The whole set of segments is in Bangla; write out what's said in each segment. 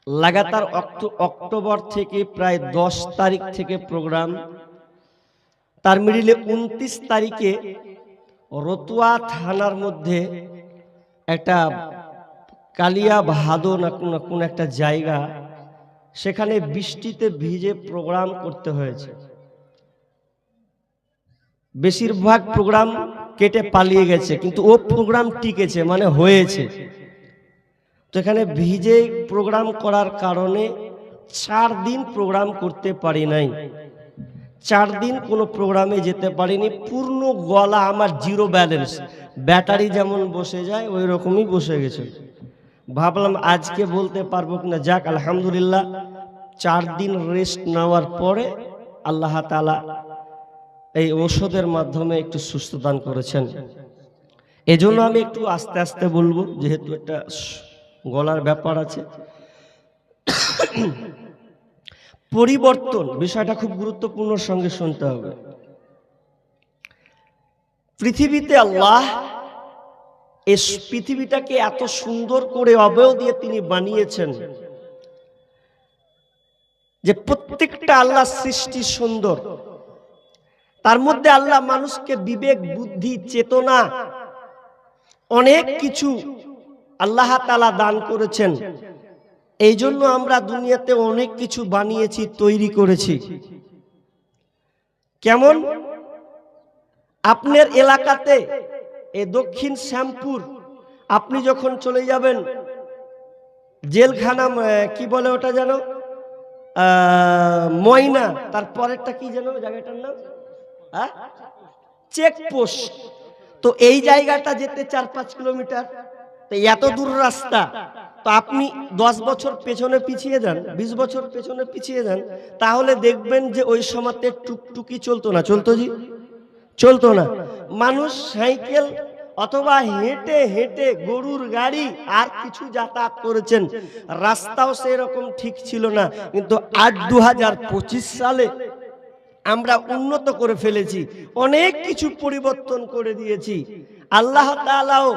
লাগাতার অক্টোবর থেকে প্রায় 10 তারিখ থেকে প্রোগ্রাম, তার মিডিলে 29 তারিখে রতুয়া থানার মধ্যে একটা কালিয়া ভাদো না কোন একটা জায়গা, সেখানে বৃষ্টিতে ভিজে প্রোগ্রাম করতে হয়েছে। বেশিরভাগ প্রোগ্রাম কেটে পালিয়ে গেছে, কিন্তু ও প্রোগ্রাম টিকেছে, মানে হয়েছে। তো এখানে ভিজে প্রোগ্রাম করার কারণে 4 দিন প্রোগ্রাম করতে পারি নাই। 4 দিন কোনো প্রোগ্রামে যেতে পারিনি। পূর্ণ গলা আমার জিরো ব্যালেন্স, ব্যাটারি যেমন বসে যায় ওই রকমই বসে গেছে। ভাবলাম আজকে বলতে পারবো কিনা, যাক আলহামদুলিল্লাহ 4 দিন রেস্ট নেওয়ার পরে আল্লাহ তাআলা এই ঔষধের মাধ্যমে একটু সুস্থ দান করেছেন। এজন্য আমি একটু আস্তে আস্তে বলবো, যেহেতু একটা গলার ব্যাপার আছে। পরিবর্তন বিষয়টা খুব গুরুত্বপূর্ণ, সঙ্গে শুনতে হবে। পৃথিবীতে আল্লাহ এই পৃথিবীটাকে এত সুন্দর করে অবয়ব দিয়ে তিনি বানিয়েছেন যে প্রত্যেকটা আল্লাহ সৃষ্টি সুন্দর। তার মধ্যে আল্লাহ মানুষকে বিবেক, বুদ্ধি, চেতনা, অনেক কিছু আল্লাহ তাআলা দান করেছেন। এই জন্য আমরা দুনিয়াতে অনেক কিছু বানিয়েছি, তৈরি করেছি। কেমন? আপনার এলাকাতে এই দক্ষিণ শ্যামপুর আপনি যখন চলে যাবেন জেলখানা, কি বলে ওটা যেন, ময়না, তারপরেরটা কি যেন জায়গাটার নাম, চেকপোস্ট। তো এই জায়গাটা যেতে 4-5 কিলোমিটার, তো এত দূর রাস্তা। তো আপনি 10 বছর পেছনে পিছিয়ে যান, 20 বছর পেছনে পিছিয়ে যান, তাহলে দেখবেন যে ওই সময়তে টুকটুকি চলতো না। চলতো জি? চলতো না। মানুষ সাইকেল অথবা হেঁটে হেঁটে, গরুর গাড়ি আর কিছু যাতায়াত করেছেন। রাস্তাও সেরকম ঠিক ছিল না। কিন্তু আজ 2025 সালে আমরা উন্নত করে ফেলেছি, অনেক কিছু পরিবর্তন করে দিয়েছি। আল্লাহ তাআলাও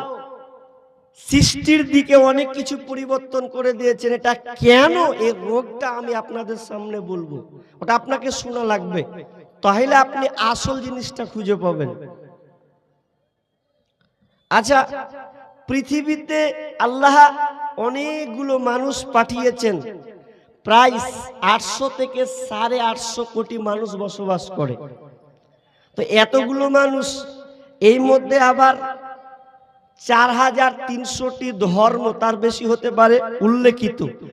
সৃষ্টির দিকে অনেক কিছু পরিবর্তন করে দিয়েছেন। এটা কেন, এই রোগটা আমি আপনাদের সামনে বলবো, ওটা আপনাকে শোনা লাগবে, তাহলে আপনি আসল জিনিসটা খুঁজে পাবেন। আচ্ছা, পৃথিবীতে আল্লাহ অনেকগুলো মানুষ পাঠিয়েছেন, প্রায় 800 থেকে 850 কোটি মানুষ বসবাস করে। তো এতগুলো মানুষ, এই মধ্যে আবার 4300টি ধর্ম, তার বেশি হতে পারে, উল্লেখিত।